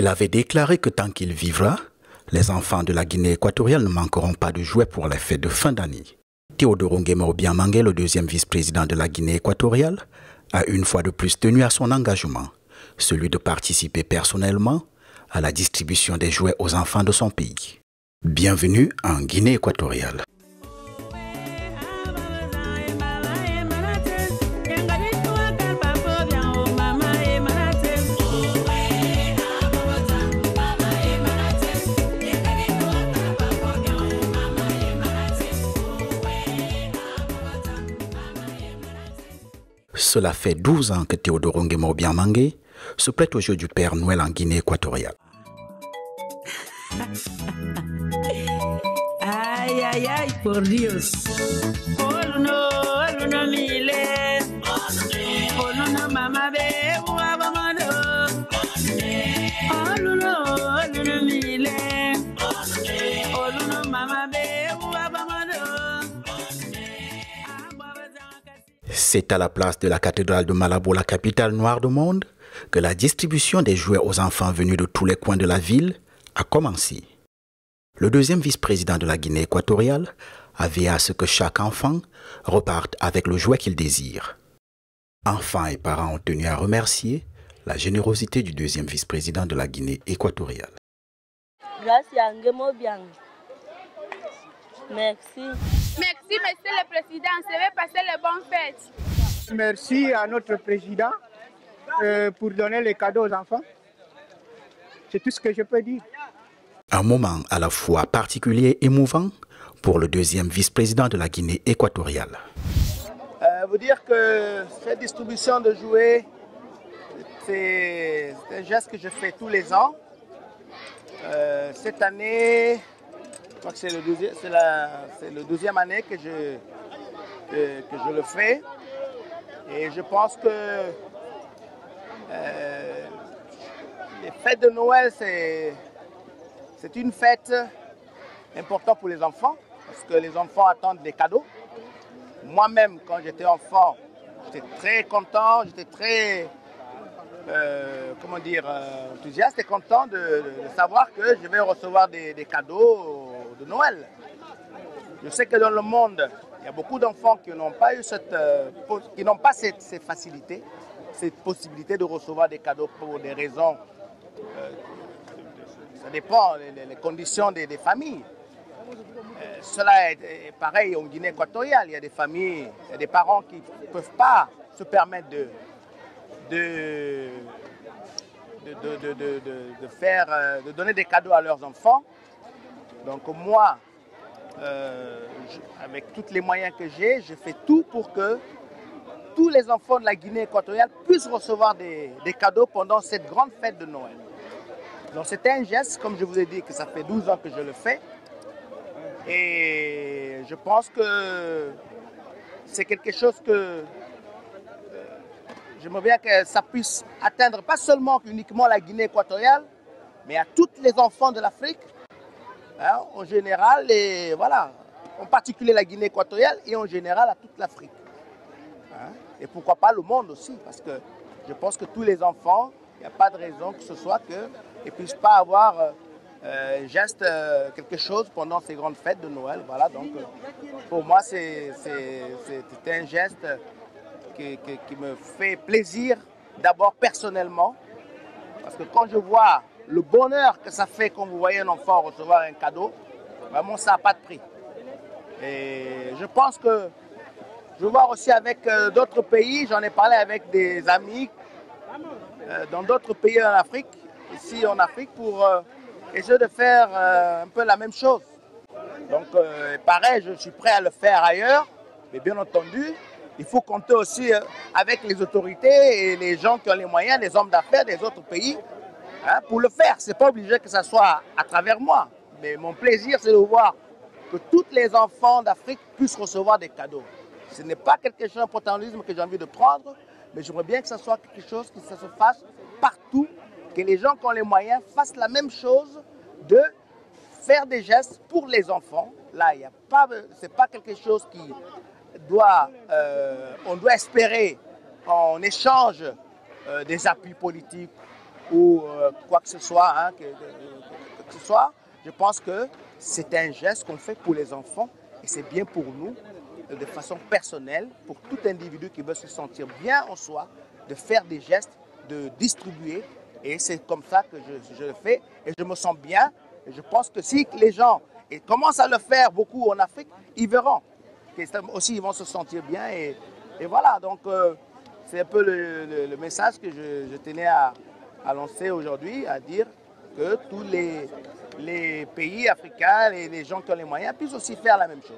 Il avait déclaré que tant qu'il vivra, les enfants de la Guinée équatoriale ne manqueront pas de jouets pour les fêtes de fin d'année. Théodore Nguema-Obiang, le deuxième vice-président de la Guinée équatoriale, a une fois de plus tenu à son engagement, celui de participer personnellement à la distribution des jouets aux enfants de son pays. Bienvenue en Guinée équatoriale. Cela fait 12 ans que Théodore Nguema-Obiang se prête au jeu du Père Noël en Guinée équatoriale. Ay, ay, ay, por Dios. Mama C'est à la place de la cathédrale de Malabo, la capitale noire du monde, que la distribution des jouets aux enfants venus de tous les coins de la ville a commencé. Le deuxième vice-président de la Guinée équatoriale a veillé à ce que chaque enfant reparte avec le jouet qu'il désire. Enfants et parents ont tenu à remercier la générosité du deuxième vice-président de la Guinée équatoriale. Grâce à Nguema-Obiang. Merci. Merci, monsieur le président. Je vais passer les bonnes fêtes. Merci à notre président pour donner les cadeaux aux enfants. C'est tout ce que je peux dire. Un moment à la fois particulier et émouvant pour le deuxième vice-président de la Guinée équatoriale. Vous dire que cette distribution de jouets, c'est un geste que je fais tous les ans. Cette année, je crois que c'est le deuxième année que je le fais. Et je pense que les fêtes de Noël, c'est une fête importante pour les enfants, parce que les enfants attendent des cadeaux. Moi-même, quand j'étais enfant, j'étais très content, j'étais très enthousiaste et content de savoir que je vais recevoir des cadeaux de Noël. Je sais que dans le monde, il y a beaucoup d'enfants qui n'ont pas eu cette facilité, cette possibilité de recevoir des cadeaux pour des raisons. Ça dépend des conditions des familles. Cela est pareil en Guinée équatoriale. Il y a des familles, il y a des parents qui ne peuvent pas se permettre de donner des cadeaux à leurs enfants. Donc moi, avec tous les moyens que j'ai, je fais tout pour que tous les enfants de la Guinée équatoriale puissent recevoir des cadeaux pendant cette grande fête de Noël. Donc c'est un geste, comme je vous ai dit, que ça fait 12 ans que je le fais. Et je pense que c'est quelque chose que j'aimerais bien que ça puisse atteindre pas seulement uniquement la Guinée équatoriale, mais à tous les enfants de l'Afrique, hein, en général, et voilà, en particulier la Guinée équatoriale et en général à toute l'Afrique. Hein, et pourquoi pas le monde aussi, parce que je pense que tous les enfants, il n'y a pas de raison que ce soit qu'ils ne puissent pas avoir quelque chose pendant ces grandes fêtes de Noël. Voilà, donc pour moi, c'est un geste qui me fait plaisir, d'abord personnellement, parce que quand je vois le bonheur que ça fait quand vous voyez un enfant recevoir un cadeau, vraiment ça n'a pas de prix. Et je pense que je vais voir aussi avec d'autres pays, j'en ai parlé avec des amis dans d'autres pays en Afrique, ici en Afrique, pour essayer de faire un peu la même chose. Donc pareil, je suis prêt à le faire ailleurs, mais bien entendu, il faut compter aussi avec les autorités et les gens qui ont les moyens, les hommes d'affaires des autres pays, hein, pour le faire. Ce n'est pas obligé que ce soit à travers moi, mais mon plaisir, c'est de voir que tous les enfants d'Afrique puissent recevoir des cadeaux. Ce n'est pas quelque chose d'importantisme que j'ai envie de prendre, mais j'aimerais bien que ce soit quelque chose qui se fasse partout, que les gens qui ont les moyens fassent la même chose, de faire des gestes pour les enfants. Là, ce n'est pas quelque chose qui on doit espérer en échange des appuis politiques ou quoi que ce soit, hein, que ce soit, je pense que c'est un geste qu'on fait pour les enfants et c'est bien pour nous, de façon personnelle, pour tout individu qui veut se sentir bien en soi, de faire des gestes, de distribuer. Et c'est comme ça que je le fais et je me sens bien. Et je pense que si les gens commencent à le faire beaucoup en Afrique, ils verront. Et aussi, ils vont se sentir bien. Et voilà, donc c'est un peu le message que je tenais à lancer aujourd'hui, à dire que tous les pays africains et les gens qui ont les moyens puissent aussi faire la même chose.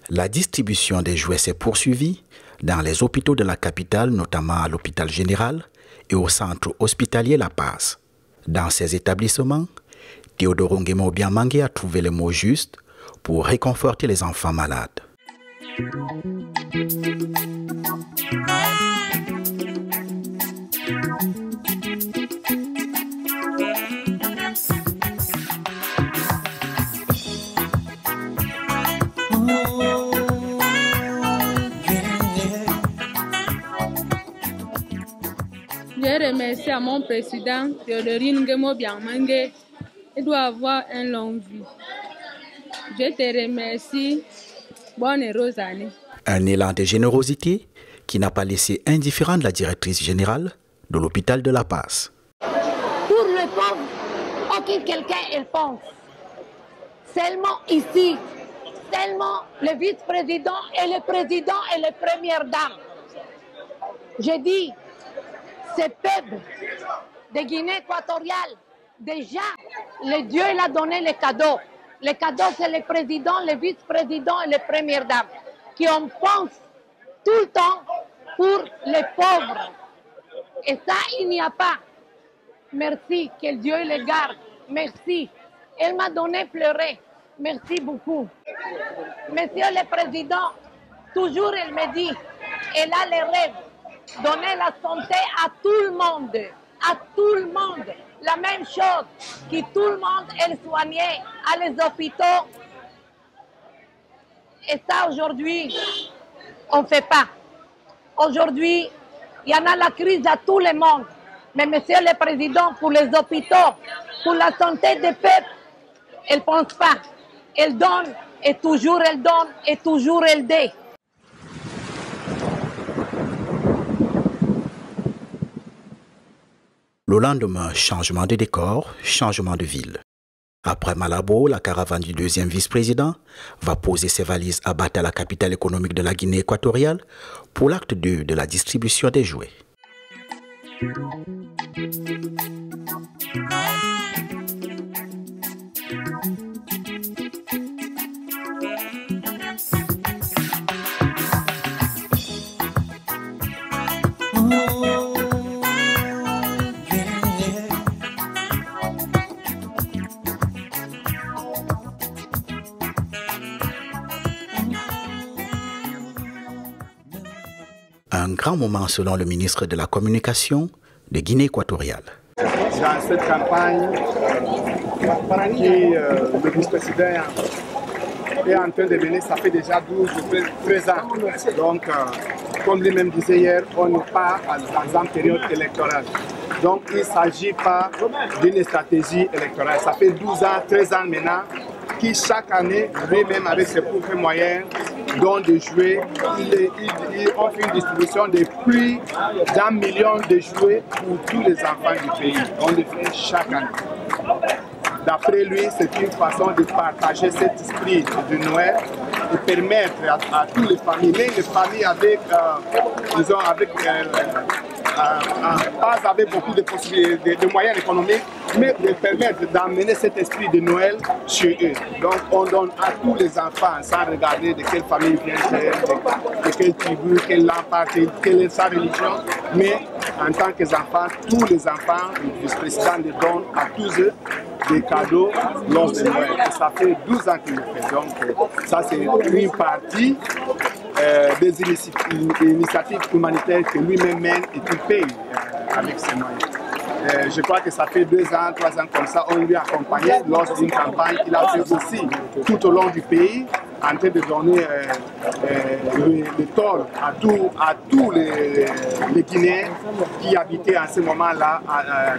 La distribution des jouets s'est poursuivie dans les hôpitaux de la capitale, notamment à l'hôpital général et au centre hospitalier La Paz. Dans ces établissements, Théodore Nguema Obiang-Mangué a trouvé les mots justes pour réconforter les enfants malades. Je remercie à mon président, Théodore Nguema Obiang-Mangué. Il doit avoir un long vie. Je te remercie. Bonne et heureuse année. Un élan de générosité qui n'a pas laissé indifférente la directrice générale de l'hôpital de La Paz. Pour le pauvre, aucun quelqu'un il pense. Seulement ici, seulement le vice-président et le président et les premières dames. Je dis, ce peuple de Guinée équatoriale, déjà, le Dieu il a donné les cadeaux. Les cadeaux, c'est le président, le vice-président et les premières dames qui en pensent tout le temps pour les pauvres. Et ça, il n'y a pas. Merci, que Dieu le garde. Merci. Elle m'a donné pleurer. Merci beaucoup. Monsieur le Président, toujours elle me dit, elle a les rêves, donner la santé à tout le monde. À tout le monde. La même chose que tout le monde est soigné à les hôpitaux. Et ça, aujourd'hui, on ne fait pas. Aujourd'hui, il y en a la crise à tout le monde. Mais Monsieur le Président, pour les hôpitaux, pour la santé des peuples, elle ne pense pas. Elle donne, et toujours elle donne, et toujours elle dit. Le lendemain, changement de décor, changement de ville. Après Malabo, la caravane du deuxième vice-président va poser ses valises à Bata, la capitale économique de la Guinée équatoriale, pour l'acte 2 de la distribution des jouets. Un grand moment selon le ministre de la Communication de Guinée équatoriale. Dans cette campagne, le vice-président est en train de mener, ça fait déjà 12-13 ans. Donc, comme lui-même disait hier, on n'est pas dans une période électorale. Donc, il ne s'agit pas d'une stratégie électorale. Ça fait 12 ans, 13 ans maintenant, qui chaque année, lui-même avec ses propres moyens, dont de jouets, on fait une distribution de plus d'1 million de jouets pour tous les enfants du pays. On le fait chaque année. D'après lui, c'est une façon de partager cet esprit de Noël et permettre à toutes les familles, même les familles avec, disons, pas avec beaucoup de possibilités, de moyens économiques, mais de permettre d'amener cet esprit de Noël chez eux. Donc on donne à tous les enfants, sans regarder de quelle famille viennent, de quelle tribu, quelle langue, quelle est sa religion, mais en tant qu'enfants, tous les enfants, le vice-président les donne à tous eux des cadeaux lors de Noël. Et ça fait 12 ans qu'il le fait. Donc ça c'est une partie des initiatives humanitaires que lui-même mène et qu'il paye avec ses moyens. Je crois que ça fait 2 ans, 3 ans comme ça, on lui a accompagné lors d'une campagne qu'il a fait aussi tout au long du pays, en train de donner le tort à tous les Guinéens qui habitaient en ce moment-là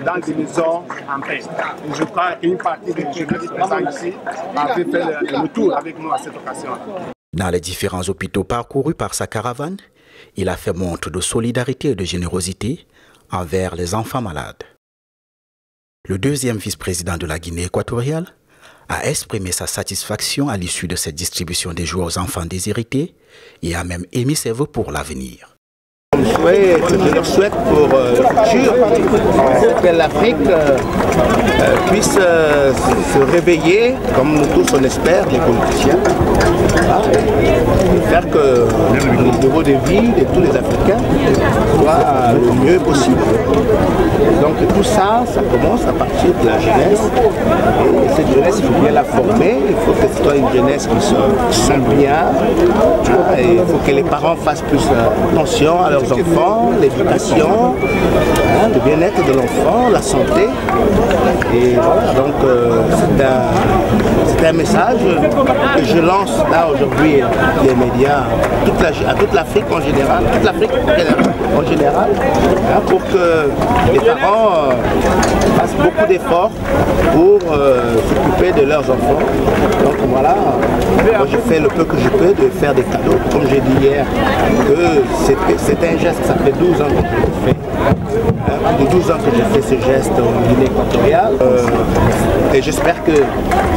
dans des maisons en paix. Et je crois qu'une partie des journalistes présents ici avait fait le tour avec nous à cette occasion-là. Dans les différents hôpitaux parcourus par sa caravane, il a fait montre de solidarité et de générosité envers les enfants malades. Le deuxième vice-président de la Guinée équatoriale a exprimé sa satisfaction à l'issue de cette distribution des jouets aux enfants déshérités et a même émis ses vœux pour l'avenir. Je leur souhaite pour le futur que l'Afrique puisse se réveiller, comme nous tous on espère, les politiciens, et faire que le niveau de vie de tous les Africains soit le mieux possible. Donc tout ça, ça commence à partir de la jeunesse. Et cette jeunesse, il faut bien la former, il faut que ce soit une jeunesse qui se sente bien. Et il faut que les parents fassent plus attention à leurs enfants, l'éducation, le bien-être de l'enfant, la santé. Et voilà, donc c'est un message que je lance là aujourd'hui les médias, à toute l'Afrique en général, pour que les parents fassent beaucoup d'efforts pour s'occuper de leurs enfants. Donc voilà, moi je fais le peu que je peux de faire des cadeaux. Comme j'ai dit hier, que c'est un geste, ça fait 12 ans que je le fais. De 12 ans que je fais ce geste en Guinée équatoriale. Et j'espère que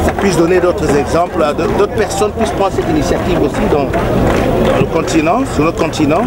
ça puisse donner d'autres exemples, d'autres personnes puissent prendre cette initiative aussi dans le continent, sur notre continent,